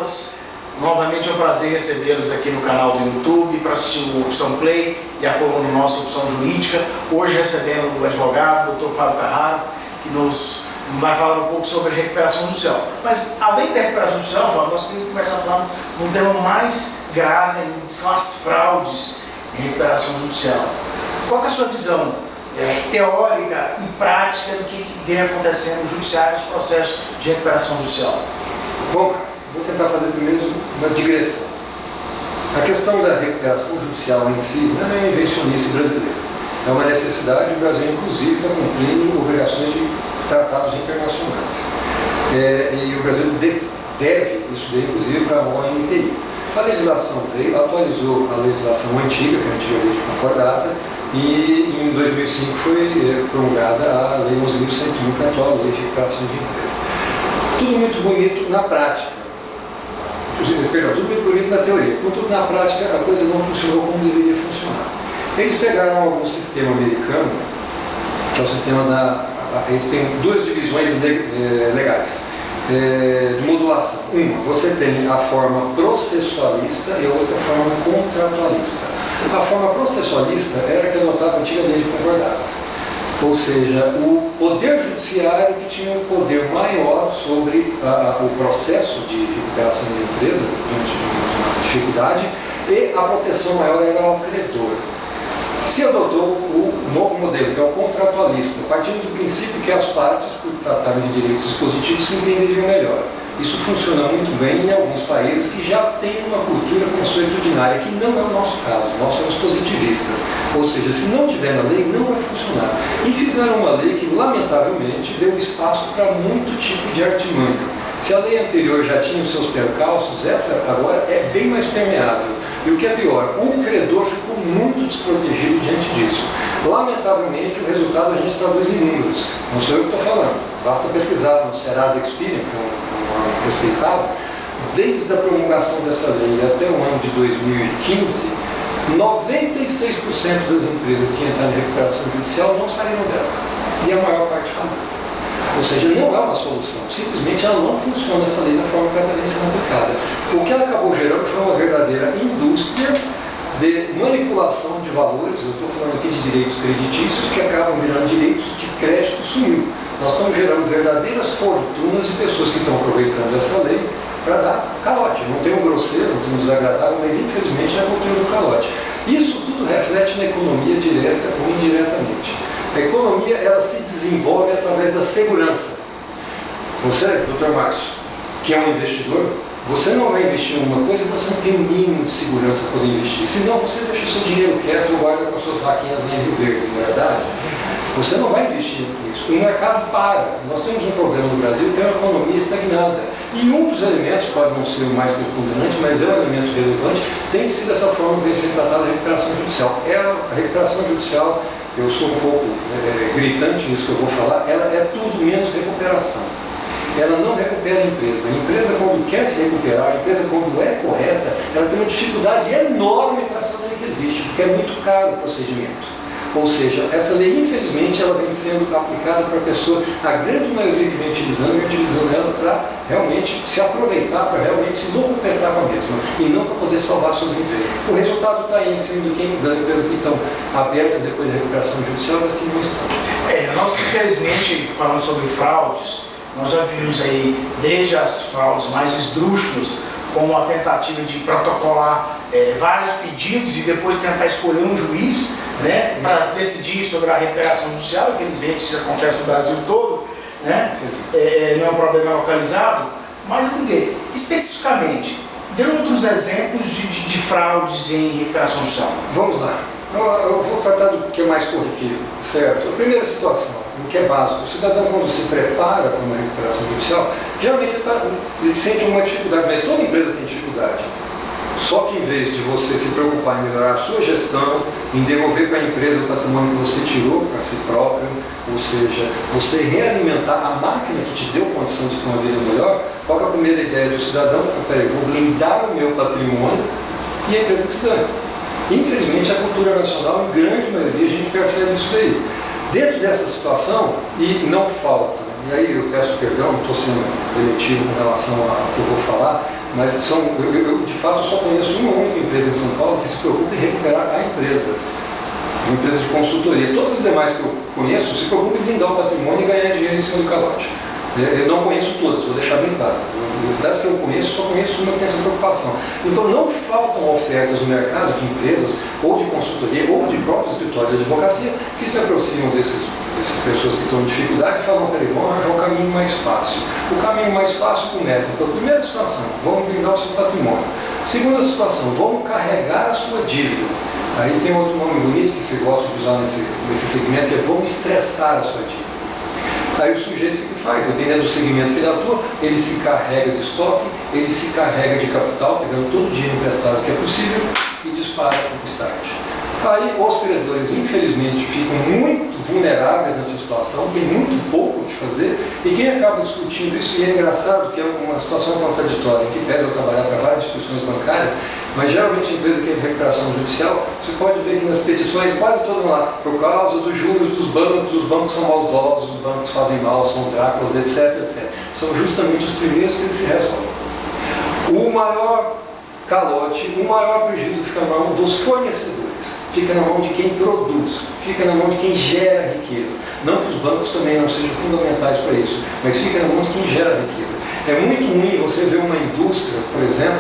internautas, novamente é um prazer recebê-los aqui no canal do YouTube para assistir o Opção Play e a coluna nossa Opção Jurídica. Hoje recebendo o advogado, Dr. Fábio Carraro, que nos vai falar um pouco sobre recuperação judicial. Mas além da recuperação judicial, Fábio, nós temos que começar a falar de um tema mais grave, que são as fraudes em recuperação judicial. Qual é a sua visão teórica e prática do que vem acontecendo no judiciário, nos processos de recuperação judicial? Bom, vou tentar fazer primeiro uma digressão. A questão da recuperação judicial em si não é uma invencionice brasileira. É uma necessidade, o Brasil inclusive está cumprindo obrigações de tratados internacionais. E o Brasil deve isso daí, inclusive, para a ONPI. A legislação veio, atualizou a legislação antiga, que é a antiga lei de concordata, e em 2005 foi promulgada a Lei 11.101, que é a atual Lei de Recuperação de Empresa. Tudo muito bonito na prática. Perdão, tudo muito bonito na teoria. Contudo, na prática, a coisa não funcionou como deveria funcionar. Eles pegaram algum sistema americano, que é o sistema da... Eles têm duas divisões legais de modulação. Uma, você tem a forma processualista e a outra forma contratualista. A forma processualista era a que adotava a antiga lei de concordatas. Ou seja, o poder judiciário que tinha um poder maior sobre o processo de recuperação da empresa diante de uma dificuldade, e a proteção maior era ao credor. Se adotou o novo modelo, que é o contratualista, partindo do princípio que as partes, por tratarem de direitos dispositivos, se entenderiam melhor. Isso funciona muito bem em alguns países que já têm uma cultura consuetudinária, que não é o nosso caso. Nós somos positivistas. Ou seja, se não tiver na lei, não vai funcionar. E fizeram uma lei que, lamentavelmente, deu espaço para muito tipo de artimanha. Se a lei anterior já tinha os seus percalços, essa agora é bem mais permeável. E o que é pior, o credor ficou muito desprotegido diante disso. Lamentavelmente, o resultado a gente traduz em números. Não sou eu que estou falando. Basta pesquisar no Serasa Experian, que é um respeitado, desde a promulgação dessa lei até o ano de 2015, 96% das empresas que entraram em recuperação judicial não saíram dela. E a maior parte faliu. Ou seja, não é uma solução, simplesmente ela não funciona, essa lei, da forma que ela está sendo aplicada. O que ela acabou gerando foi uma verdadeira indústria de manipulação de valores. Eu estou falando aqui de direitos creditícios que acabam virando direitos de crédito sumiu. Nós estamos gerando verdadeiras fortunas de pessoas que estão aproveitando essa lei para dar calote. Não tem um grosseiro, não tem um desagradável, mas infelizmente é a cultura do calote. Isso tudo reflete na economia direta ou indiretamente. A economia, ela se desenvolve através da segurança. Você, Dr. Márcio, que é um investidor, você não vai investir em uma coisa que você não tem o mínimo de segurança para poder investir. Senão você deixa o seu dinheiro quieto ou guarda com as suas vaquinhas lá em Rio Verde, não é verdade? Você não vai investir nisso. O mercado para. Nós temos um problema no Brasil que é uma economia estagnada. E um dos elementos, pode não ser o mais preponderante, mas é um elemento relevante, tem sido essa forma que vem sendo tratada a recuperação judicial. A recuperação judicial, eu sou um pouco gritante nisso que eu vou falar, ela é tudo menos recuperação. Ela não recupera a empresa. A empresa, quando quer se recuperar, a empresa, quando é correta, ela tem uma dificuldade enorme para essa lei que existe, porque é muito caro o procedimento. Ou seja, essa lei, infelizmente, ela vem sendo aplicada para a pessoa, a grande maioria que vem utilizando ela para realmente se aproveitar, para realmente se locupletar com a mesma, e não para poder salvar suas empresas. O resultado está aí em cima das empresas que estão abertas depois da recuperação judicial e das que não estão. Nós, infelizmente, falando sobre fraudes, nós já vimos aí, desde as fraudes mais esdrúxulas, como a tentativa de protocolar vários pedidos e depois tentar escolher um juiz, né, para decidir sobre a recuperação judicial. Infelizmente isso acontece no Brasil todo, né? Não é um problema localizado, mas eu quero dizer, especificamente, dê outros exemplos de fraudes em recuperação judicial. Vamos lá. Eu vou tratar do que é mais corriqueiro, certo? A primeira situação, o que é básico, o cidadão, quando se prepara para uma recuperação judicial, geralmente ele sente uma dificuldade, mas toda empresa tem dificuldade. Só que em vez de você se preocupar em melhorar a sua gestão, em devolver para a empresa o patrimônio que você tirou para si próprio, ou seja, você realimentar a máquina que te deu condição de ter uma vida melhor, qual é a primeira ideia do cidadão? Peraí, vou blindar o meu patrimônio e a empresa que se dane. Infelizmente, a cultura nacional, em grande maioria, a gente percebe isso daí. Dentro dessa situação, e não falta, e aí eu peço perdão, não estou sendo eletivo com relação ao que eu vou falar, mas eu de fato só conheço uma única empresa em São Paulo que se preocupa em recuperar a empresa. Uma empresa de consultoria. Todas as demais que eu conheço se preocupam em blindar o patrimônio e ganhar dinheiro em cima do calote. Eu não conheço todas, vou deixar bem claro. Das que eu conheço, só conheço uma que tem essa preocupação. Então não faltam ofertas no mercado de empresas, ou de consultoria, ou de próprio escritório de advocacia, que se aproximam dessas pessoas que estão em dificuldade e falam, peraí, vamos arranjar um caminho mais fácil. O caminho mais fácil começa pela primeira situação, vamos blindar o seu patrimônio. Segunda situação, vamos carregar a sua dívida. Aí tem outro nome bonito que você gosta de usar nesse segmento, que é vamos estressar a sua dívida. Aí o sujeito o que faz? Dependendo do segmento que ele atua, ele se carrega de estoque, ele se carrega de capital, pegando todo o dinheiro emprestado que é possível e dispara o start. Aí os credores, infelizmente, ficam muito vulneráveis nessa situação, tem muito pouco o que fazer, e quem acaba discutindo isso, e é engraçado que é uma situação contraditória, que pese eu trabalhar para várias instituições bancárias, mas geralmente a empresa que é de recuperação judicial, você pode ver que nas petições quase todas vão lá, por causa dos juros dos bancos, os bancos são maldosos, os bancos fazem mal, são Dráculas, etc, etc. São justamente os primeiros que eles se resolvem. O maior calote, o maior prejuízo fica na mão dos fornecedores, fica na mão de quem produz, fica na mão de quem gera riqueza. Não que os bancos também não sejam fundamentais para isso, mas fica na mão de quem gera riqueza. É muito ruim você ver uma indústria, por exemplo,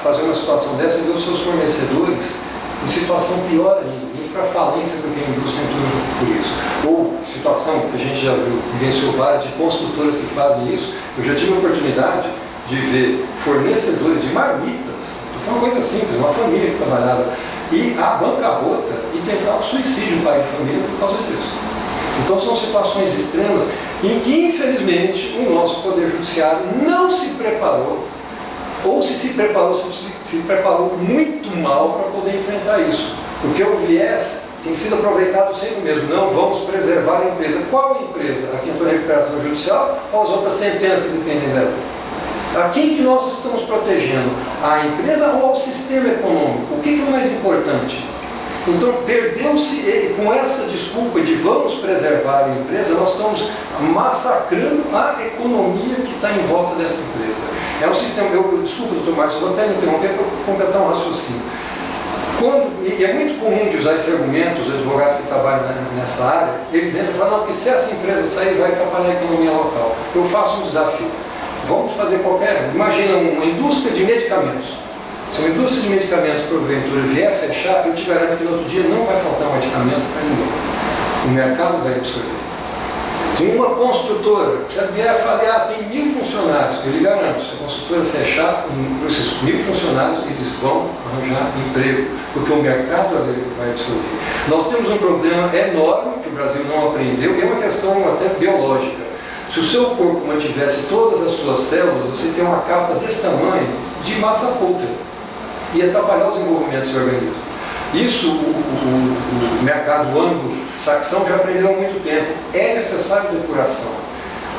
fazer uma situação dessa e ver os seus fornecedores em situação pior ainda, ir para falência porque a indústria entrou por isso. Ou situação que a gente já vivenciou várias de construtoras que fazem isso. Eu já tive a oportunidade de ver fornecedores de marmitas, foi uma coisa simples, uma família que trabalhava, e a bancarrota e tentar o suicídio do pai de família por causa disso. Então são situações extremas em que, infelizmente, o nosso Poder Judiciário não se preparou, ou se preparou, se preparou muito mal para poder enfrentar isso. Porque o viés tem sido aproveitado sempre mesmo. Não, vamos preservar a empresa. Qual empresa? A que entrou em recuperação judicial ou as outras centenas que dependem dela? A quem que nós estamos protegendo? A empresa ou ao sistema econômico? O que é mais importante? Então, perdeu-se, com essa desculpa de vamos preservar a empresa, nós estamos massacrando a economia que está em volta dessa empresa. É um sistema, desculpa, doutor Márcio, eu vou até me interromper para completar um raciocínio. E é muito comum de usar esse argumento, os advogados que trabalham nessa área, eles entram e falam, não, que se essa empresa sair, vai atrapalhar a economia local. Eu faço um desafio. Vamos fazer imagina uma indústria de medicamentos. Se uma indústria de medicamentos, porventura, vier a fechar, eu te garanto que no outro dia não vai faltar medicamento para ninguém. O mercado vai absorver. Se uma construtora vier a falar, tem 1000 funcionários, eu lhe garanto, se a construtora fechar, esses 1000 funcionários, eles vão arranjar emprego, porque o mercado vai absorver. Nós temos um problema enorme que o Brasil não aprendeu, e é uma questão até biológica. Se o seu corpo mantivesse todas as suas células, você tem uma capa desse tamanho de massa púlvera. E atrapalhar o desenvolvimento do seu organismo. Isso o mercado anglo-saxão já aprendeu há muito tempo. É necessário depuração.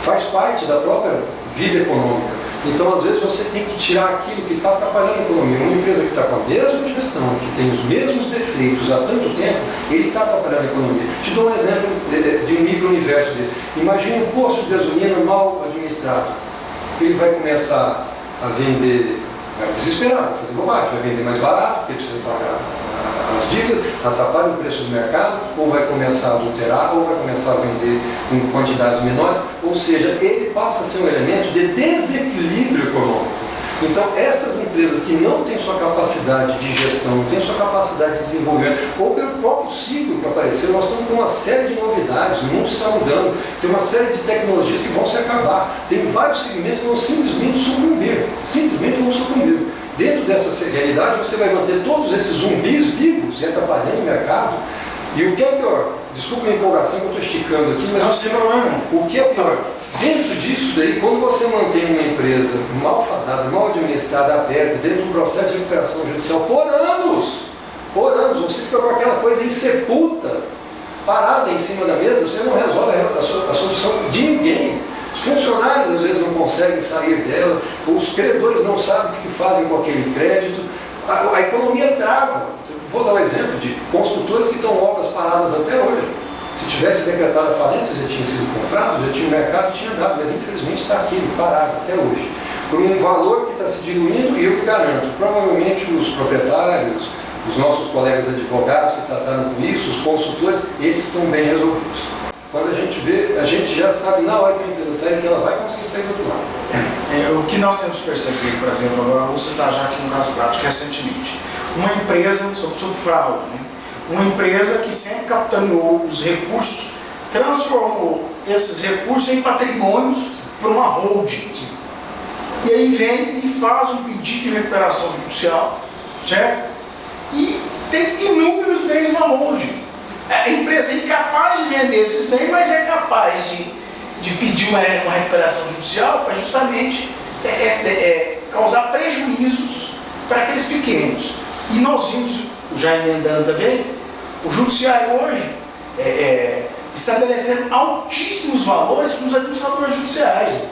Faz parte da própria vida econômica. Então, às vezes, você tem que tirar aquilo que está atrapalhando a economia. Uma empresa que está com a mesma gestão, que tem os mesmos defeitos há tanto tempo, ele está atrapalhando a economia. Te dou um exemplo de um micro-universo desse. Imagine um posto de gasolina mal administrado. Ele vai começar a vender, vai desesperar, vai fazer bobagem, vai vender mais barato, porque precisa pagar as dívidas, atrapalha o preço do mercado, ou vai começar a adulterar, ou vai começar a vender em quantidades menores, ou seja, ele passa a ser um elemento de desequilíbrio econômico. Então, estas empresas que não têm sua capacidade de gestão, não têm sua capacidade de desenvolvimento, ou pelo próprio ciclo que apareceu, nós estamos com uma série de novidades, o mundo está mudando, tem uma série de tecnologias que vão se acabar, tem vários segmentos que vão simplesmente sucumbir. Dentro dessa realidade, você vai manter todos esses zumbis vivos e atrapalhando o mercado. E o que é pior, desculpa a empolgação que eu estou esticando aqui, mas não, sem problema. O que é pior, dentro disso daí, quando você mantém uma empresa mal fadada, mal administrada, aberta, dentro do processo de recuperação judicial por anos, você fica com aquela coisa insepulta, parada em cima da mesa, você não resolve a solução de ninguém. Os funcionários às vezes não conseguem sair dela, os credores não sabem o que fazem com aquele crédito, a economia trava. Vou dar um exemplo de construtoras que estão obras paradas até hoje. Se tivesse decretado a falência, já tinha sido comprado, já tinha o mercado, tinha dado, mas infelizmente está aqui, parado até hoje. por um valor que está se diluindo, e eu garanto, provavelmente os proprietários, os nossos colegas advogados que trataram com isso, os consultores, esses estão bem resolvidos. Quando a gente vê, a gente já sabe na hora que a empresa sai que ela vai conseguir sair do outro lado. O que nós temos percebido, por exemplo, agora vou citar já aqui um caso prático recentemente, uma empresa sobre fraude, né? Uma empresa que sempre capitaneou os recursos, transformou esses recursos em patrimônios para uma holding. E aí vem e faz um pedido de recuperação judicial, certo? E tem inúmeros bens na holding. A empresa é incapaz de vender esses bens, mas é capaz de pedir uma recuperação judicial para justamente causar prejuízos para aqueles pequenos. E nós vimos, já emendando também, o judiciário hoje estabelecendo altíssimos valores para os administradores judiciais.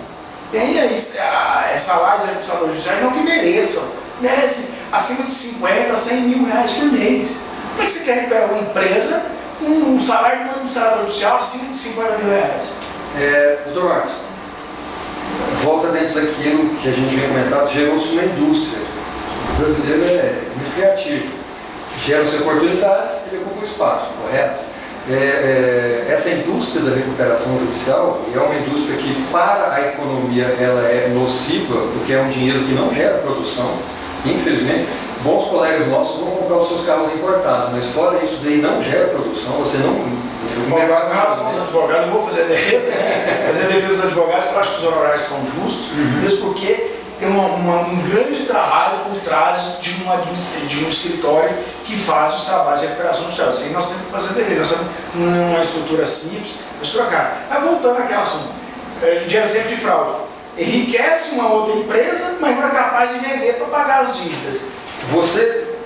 Tem aí salários de administradores judiciais não que merecem acima de 50 a 100 mil reais por mês. Como é que você quer recuperar uma empresa com um salário de um administrador judicial acima de 50 mil reais? Doutor Marcos, volta dentro daquilo que a gente vem comentando, gerou-se uma indústria. O brasileiro é muito criativo, geram-se oportunidades, ele ocupa o espaço, correto? Essa indústria da recuperação judicial é uma indústria que para a economia ela é nociva, porque é um dinheiro que não gera produção, infelizmente. Bons colegas nossos vão comprar os seus carros importados, mas fora isso daí não gera produção, você não... Bom, agora com relação aos advogados, eu vou fazer a defesa, fazer a defesa dos advogados, que eu acho que os honorários são justos, mesmo porque tem um grande trabalho por trás de um escritório que faz os trabalhos de recuperação judicial. Isso aí nós temos que fazer a defesa, nós temos uma estrutura simples, vamos trocar. Mas voltando àquele assunto, de exemplo de fraude, enriquece uma outra empresa, mas não é capaz de vender para pagar as dívidas.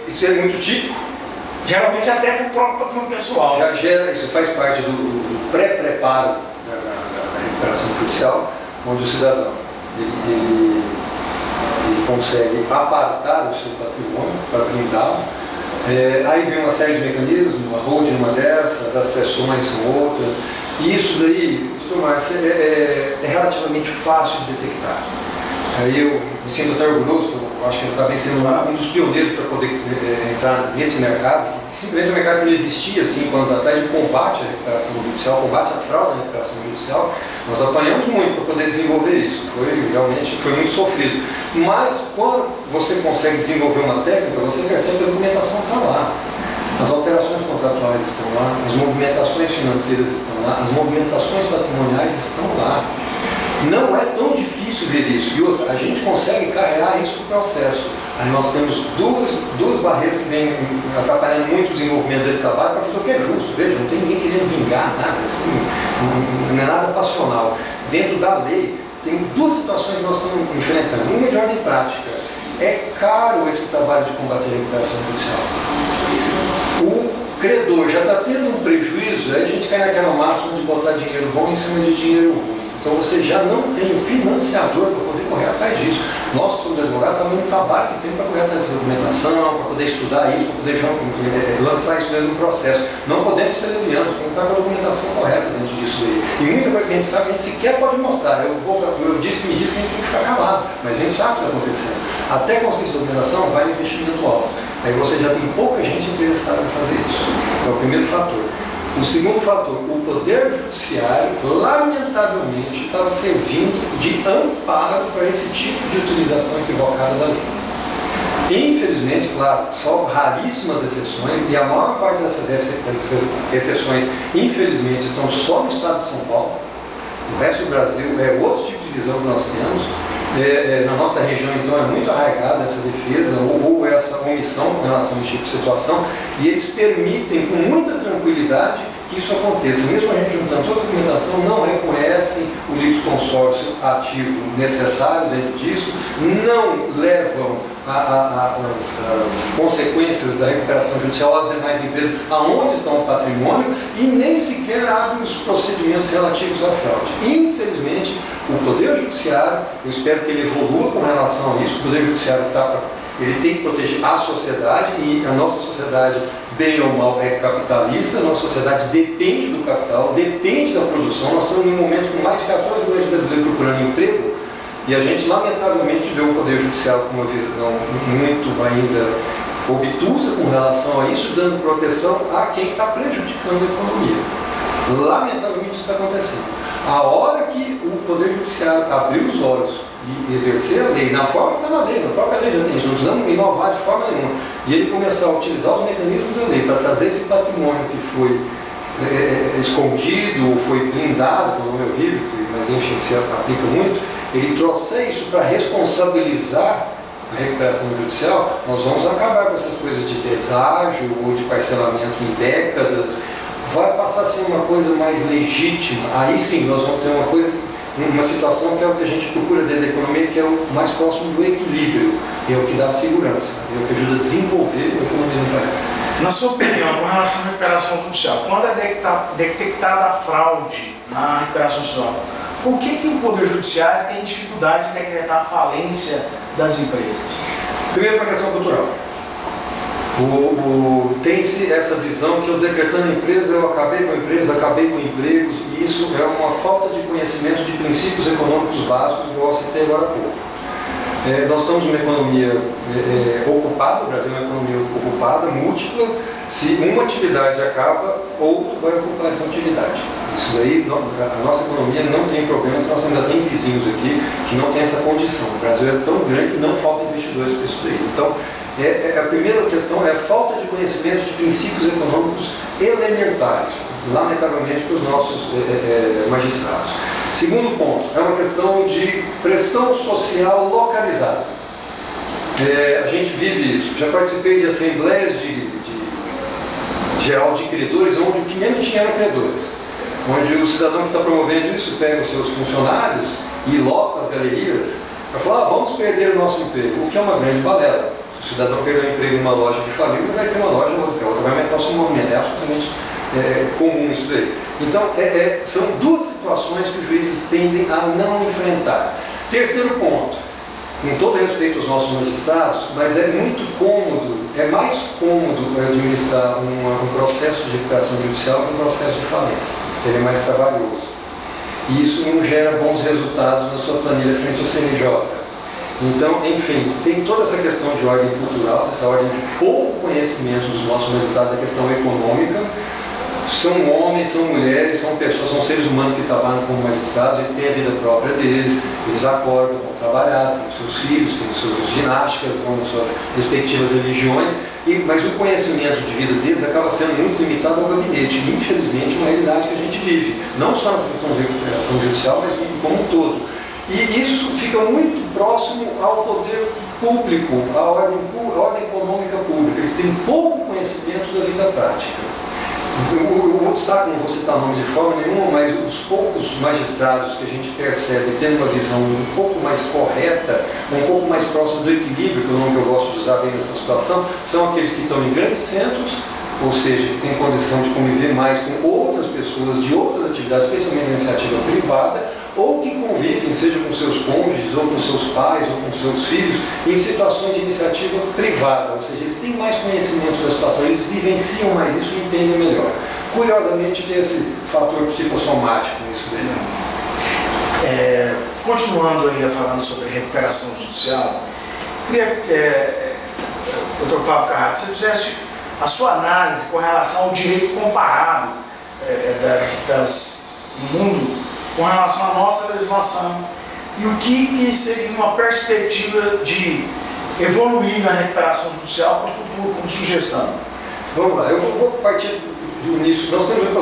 Isso é muito típico? Geralmente até para o próprio patrimônio pessoal. Já gera, isso faz parte do pré-preparo da recuperação judicial, onde o cidadão ele consegue apartar o seu patrimônio para blindá-lo. Aí vem uma série de mecanismos, a holding uma dessas, as sessões são outras. E isso daí, tudo mais, é relativamente fácil de detectar. Aí eu me sinto até orgulhoso, porque eu acho que eu acabei sendo um dos pioneiros para poder entrar nesse mercado, que simplesmente é um mercado que não existia 5 anos atrás, de combate à recuperação judicial, combate à fraude na recuperação judicial. Nós apanhamos muito para poder desenvolver isso, realmente foi muito sofrido. Mas quando você consegue desenvolver uma técnica, você percebe que a documentação está lá. As alterações contratuais estão lá, as movimentações financeiras estão lá, as movimentações patrimoniais estão lá. Não é tão difícil ver isso. E outra, a gente consegue carregar isso para o processo. Aí nós temos duas barreiras que vêm atrapalhando muito o desenvolvimento desse trabalho para fazer o que é justo. Veja, não tem ninguém querendo vingar nada, assim, não é nada passional. Dentro da lei, tem duas situações que nós estamos enfrentando. Uma é de ordem prática. É caro esse trabalho de combater a recuperação judicial. O credor já está tendo um prejuízo, aí a gente cai naquela máxima de botar dinheiro bom em cima de dinheiro ruim. Então você já não tem o financiador para poder correr atrás disso. Nós, como advogados, sabemos o trabalho que tem para correr atrás dessa documentação, para poder estudar isso, para poder lançar isso dentro do processo. Não podemos ser levianos, tem que estar com a documentação correta dentro disso aí. E muita coisa que a gente sabe, a gente sequer pode mostrar. Eu disse que me disse que a gente tem que ficar calado, mas a gente sabe o que está acontecendo. Até conseguir essa documentação, vai um investimento alto. Aí você já tem pouca gente interessada em fazer isso. É o primeiro fator. O segundo fator, o Poder Judiciário, lamentavelmente, estava servindo de amparo para esse tipo de utilização equivocada da lei. Infelizmente, claro, salvo raríssimas exceções, e a maior parte dessas exceções, infelizmente, estão só no estado de São Paulo. O resto do Brasil é outro tipo de visão que nós temos. Na nossa região, então, é muito arraigada essa defesa ou essa omissão com relação a esse tipo de situação, e eles permitem com muita tranquilidade que isso aconteça. Mesmo a gente juntando toda a documentação, não reconhecem o litisconsórcio ativo necessário dentro disso, não levam as consequências da recuperação judicial às demais empresas aonde estão o patrimônio e nem sequer abrem os procedimentos relativos à fraude. Infelizmente, o Poder Judiciário, eu espero que ele evolua com relação a isso, o Poder Judiciário ele tem que proteger a sociedade, e a nossa sociedade, bem ou mal, é capitalista, a nossa sociedade depende do capital, depende da produção. Nós estamos em um momento com mais de 14 milhões de brasileiros procurando emprego, E a gente, lamentavelmente, vê o Poder Judiciário com uma visão muito ainda obtusa com relação a isso, dando proteção a quem está prejudicando a economia. Lamentavelmente isso está acontecendo. A hora que o Poder Judiciário abrir os olhos e exercer a lei, na forma que está na lei, na própria lei já tem, não precisamos inovar de forma nenhuma, e ele começar a utilizar os mecanismos da lei para trazer esse patrimônio que foi escondido, foi blindado, que é um nome horrível, mas enfim, se aplica muito, ele trouxe isso para responsabilizar a recuperação judicial, nós vamos acabar com essas coisas de deságio ou de parcelamento em décadas, vai passar a ser uma coisa mais legítima. Aí sim nós vamos ter uma situação que é o que a gente procura dentro da economia, que é o mais próximo do equilíbrio, é o que dá segurança, é o que ajuda a desenvolver a economia no país. Na sua opinião, com relação à recuperação judicial, quando é detectada a fraude na recuperação judicial, por que o Poder Judiciário tem dificuldade de decretar a falência das empresas? Primeiro, para a questão cultural. Tem-se essa visão que eu decretando a empresa, eu acabei com a empresa, acabei com empregos, e isso é uma falta de conhecimento de princípios econômicos básicos, que eu citei agora há pouco. Nós estamos numa economia ocupada, o Brasil é uma economia ocupada, múltipla. Se uma atividade acaba, outro vai ocupar essa atividade. Isso daí, a nossa economia não tem problema, nós ainda tem vizinhos aqui que não tem essa condição. O Brasil é tão grande que não falta investidores para isso daí. Então, a primeira questão é a falta de conhecimento de princípios econômicos elementares, lamentavelmente, para os nossos magistrados. Segundo ponto, é uma questão de pressão social localizada. A gente vive isso. Já participei de assembleias geral de credores, onde o que menos tinha eram credores. Onde o cidadão que está promovendo isso pega os seus funcionários e lota as galerias para falar, vamos perder o nosso emprego, o que é uma grande balela. Se o cidadão perder o emprego numa loja que faliu, ele vai ter uma loja outra, a outra vai aumentar o seu movimento. É absolutamente comum isso daí. Então, são duas situações que os juízes tendem a não enfrentar. Terceiro ponto, com todo respeito aos nossos magistrados, mas é muito cômodo, é mais cômodo administrar um processo de recuperação judicial que um processo de falência. Ele é mais trabalhoso. E isso não gera bons resultados na sua planilha frente ao CNJ. Então, enfim, tem toda essa questão de ordem cultural, essa ordem de pouco conhecimento dos nossos magistrados da questão econômica. São homens, são mulheres, são pessoas, são seres humanos que trabalham como magistrados, eles têm a vida própria deles, eles acordam, vão trabalhar, têm os seus filhos, têm as suas ginásticas, vão nas suas respectivas religiões, mas o conhecimento de vida deles acaba sendo muito limitado ao gabinete, infelizmente, uma realidade que a gente vive, não só nessa questão de recuperação judicial, mas como um todo. E isso fica muito próximo ao poder público, à ordem econômica pública. Eles têm pouco conhecimento da vida prática. Eu vou destacar, não vou citar nomes de forma nenhuma, mas os poucos magistrados que a gente percebe tendo uma visão um pouco mais correta, um pouco mais próximo do equilíbrio, que é o nome que eu gosto de usar bem nessa situação, são aqueles que estão em grandes centros, ou seja, que têm condição de conviver mais com outras pessoas de outras atividades, especialmente na iniciativa privada, ou que convivem, seja com seus cônjuges, ou com seus pais, ou com seus filhos, em situações de iniciativa privada, ou seja, eles têm mais conhecimento da situação, eles vivenciam mais isso e entendem melhor. Curiosamente, tem esse fator psicossomático nisso daí. Continuando ainda falando sobre recuperação judicial, queria, Dr. Fábio Carraro, que você fizesse a sua análise com relação ao direito comparado do mundo com relação à nossa legislação e o que seria uma perspectiva de evoluir na recuperação judicial para o futuro, como sugestão. Vamos lá, eu vou partir do início. Nós temos um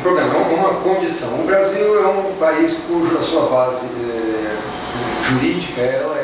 problema, uma condição. O Brasil é um país cuja sua base jurídica ela